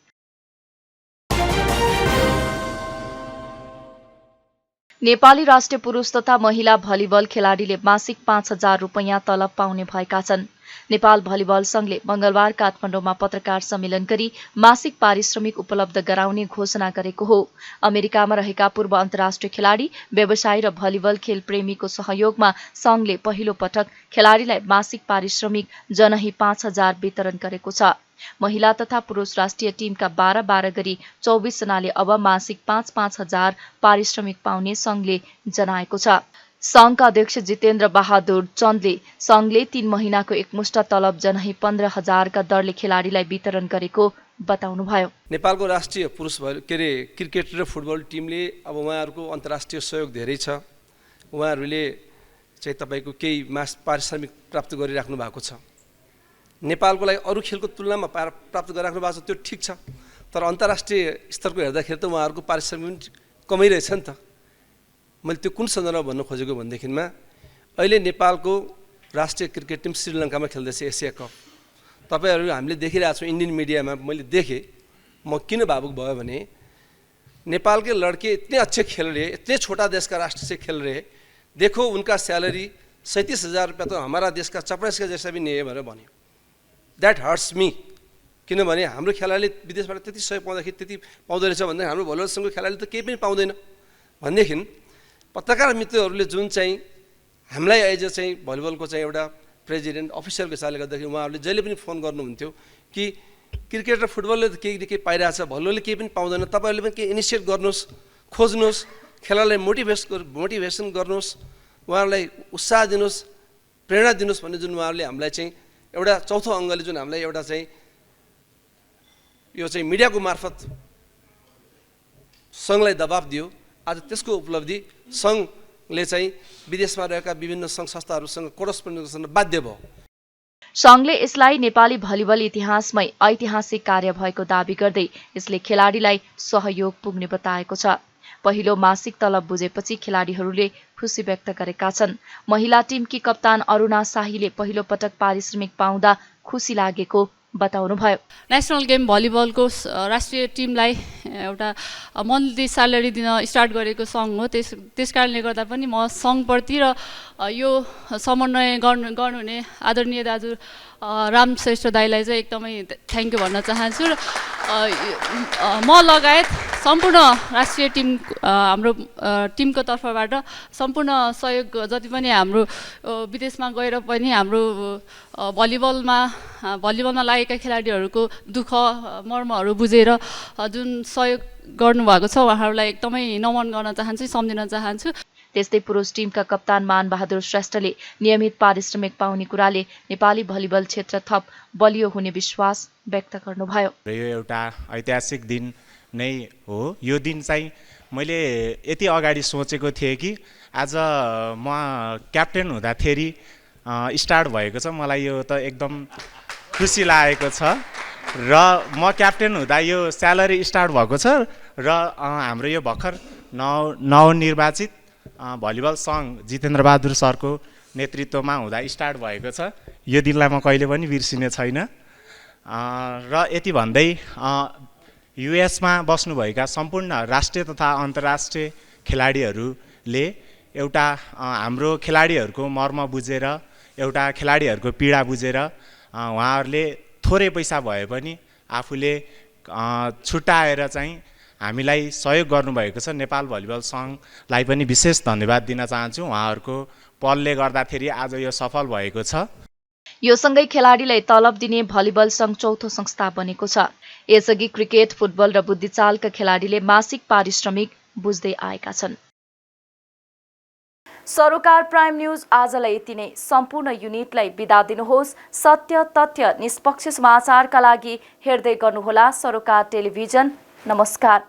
नेपाली राष्ट्रिय पुरुष तथा महिला भलिबल खेलाडीले मासिक 5,000 रुपैयाँ तलब पाउने भएका छन्। नेपाल भलिबल संघले मंगलबार काठमाडौँमा पत्रकार सम्मेलन गरी मासिक पारिश्रमिक उपलब्ध गराउने घोषणा गरेको हो। अमेरिकामा रहेका पूर्व अन्तर्राष्ट्रिय खेलाडी, व्यवसायी र भलिबल खेल प्रेमीको सहयोगमा संघले पहिलो पटक खेलाडीलाई मासिक पारिश्रमिक जनही 5,000 वितरण गरेको छ। महिला तथा पुरुष राष्ट्रिय टिमका 12-12 गरी 24 जनाले अब मासिक 5,000 पारिश्रमिक पाउने संघले जनाएको छ। संघका अध्यक्ष जितेन्द्र बहादुर चन्दले संघले 3 महिनाको एकमुष्ट तलब जनही 15,000 का दरले खेलाडीलाई वितरण गरेको बताउनुभयो। नेपालको राष्ट्रिय पुरुष क्रिकेट र फुटबल टिमले अब उहाँहरूको अन्तर्राष्ट्रिय सहयोग धेरै छ। उहाँहरूले चाहिँ तपाईँको केही पारिश्रमिक प्राप्त गरिराख्नु भएको छ। नेपालको लागि अरू खेलको तुलनामा प्राप्त गरिराख्नु भएको छ, त्यो ठिक छ। तर अन्तर्राष्ट्रिय स्तरको हेर्दाखेरि त उहाँहरूको पारिश्रमिक कमै रहेछ नि त। मैले त्यो कुन सन्दर्भमा भन्न खोजेको भनेदेखिमा अहिले नेपालको राष्ट्रिय क्रिकेट टिम श्रीलङ्कामा खेल्दैछ एसिया कप। तपाईँहरू हामीले देखिरहेको छौँ इन्डियन मिडियामा। मैले देखेँ, म किन भावुक भयो भने नेपाल के लड़के इतने अच्छे खेल रहे, इतने छोटा देश का राष्ट्र से खेल रहे, देखो उनका सैलरी 37,000 रुपये तो हमारा देश का चपरास का जैसा भी नहीं है भनेर भन्यो। द्याट हर्ट्स मी, किनभने हाम्रो खेलाडीले विदेशबाट त्यति सहयोग पाउँदाखेरि त्यति पाउँदो रहेछ भन्दा हाम्रो भलिबल संघको खेलाडीले त केही पनि पाउँदैन भनेदेखि पत्रकार मित्रहरूले जुन चाहिँ हामीलाई एज चाहिँ भलिबलको चाहिँ एउटा प्रेसिडेन्ट अफिसियलको हिसाबले गर्दाखेरि उहाँहरूले जहिले पनि फोन गर्नुहुन्थ्यो कि क्रिकेट र फुटबलले त केही केही पाइरहेछ, भलिबलले केही पनि पाउँदैन, तपाईँहरूले पनि केही इनिसिएट गर्नुहोस्, खोज्नुहोस्, खेलाडीलाई मोटिभेसन गर्नुहोस्, उहाँहरूलाई उत्साह दिनुहोस्, प्रेरणा दिनुहोस् भन्ने जुन उहाँहरूले हामीलाई चाहिँ एउटा चौथो अङ्गले जुन हामीलाई एउटा चाहिँ यो चाहिँ मिडियाको मार्फत सङ्घलाई दबाब दियो। आज त्यसको उपलब्धि सङ्घले चाहिँ विदेशमा रहेका विभिन्न सङ्घ संस्थाहरूसँग कोरस्पोन्डेन्स गर्न बाध्य भयो। संघले यसलाई नेपाली भलिबल इतिहासमै ऐतिहासिक कार्य भएको दावी गर्दै यसले खेलाडीलाई सहयोग पुग्ने बताएको छ। पहिलो मासिक तलब बुझेपछि खेलाडीहरूले खुसी व्यक्त गरेका छन्। महिला टिमकी कप्तान अरुणा शाहीले पहिलो पटक पारिश्रमिक पाउँदा खुसी लागेको बताउनुभयो। नेसनल गेम भलिबलको राष्ट्रिय टिमलाई एउटा मन्थली स्यालेरी दिन स्टार्ट गरेको सङ्घ हो। त्यसकारणले गर्दा पनि म सङ्घप्रति र यो समन्वय गर्नुहुने आदरणीय दाजु राम श्रेष्ठ दाईलाई चाहिँ एकदमै थ्याङ्क यू भन्न चाहन्छु। र म लगायत सम्पूर्ण राष्ट्रिय टिम हाम्रो टिमको तर्फबाट सम्पूर्ण सहयोग जति पनि हाम्रो विदेशमा गएर पनि हाम्रो भलिबलमा लागेका खेलाडीहरूको दुःख मर्महरू बुझेर जुन सहयोग गर्नुभएको छ उहाँहरूलाई एकदमै नमन गर्न चाहन्छु, सम्झिन चाहन्छु। त्यस्तै पुरुष टिमका कप्तान मानबहादुर श्रेष्ठले नियमित पारिश्रमिक पाउने कुराले नेपाली भलिबल क्षेत्र थप बलियो हुने विश्वास व्यक्त गर्नुभयो। यो एउटा ऐतिहासिक दिन नै हो। यो दिन चाहिँ मैले यति अगाडि सोचेको थिएँ कि आज म क्याप्टेन हुँदाखेरि स्टार्ट भएको छ। मलाई यो त एकदम खुसी लागेको छ र म क्याप्टेन हुँदा यो स्यालेरी स्टार्ट भएको छ र हाम्रो यो भर्खर नवनिर्वाचित भलिबल सङ्घ जितेन्द्र बहादुर सरको नेतृत्वमा हुँदा स्टार्ट भएको छ। यो दिनलाई म कहिले पनि बिर्सिने छैन र यति भन्दै युएसमा बस्नुभएका सम्पूर्ण राष्ट्रिय तथा अन्तर्राष्ट्रिय खेलाडीहरूले एउटा हाम्रो खेलाडीहरूको मर्म बुझेर एउटा खेलाडीहरूको पीडा बुझेर उहाँहरूले थोरै पैसा भए पनि आफूले छुट्याएर चाहिँ हामीलाई सहयोग गर्नुभएको छ। नेपाल भलिबल सङ्घलाई पनि विशेष धन्यवाद दिन चाहन्छु। उहाँहरूको पलले गर्दाखेरि आज यो सफल भएको छ। यो सँगै खेलाडीलाई तलब दिने भलिबल सङ्घ चौथो संस्था बनेको छ। यसअघि क्रिकेट, फुटबल र बुद्धिचालका खेलाडीले मासिक पारिश्रमिक बुझ्दै आएका छन्। सरोकार प्राइम न्यूज आजलाई यति नै। सम्पूर्ण युनिटलाई बिदा दिनुहोस्। सत्य, तथ्य, निष्पक्ष समाचारका लागि हेर्दै गर्नुहोला सरोकार टेलिभिजन। नमस्कार।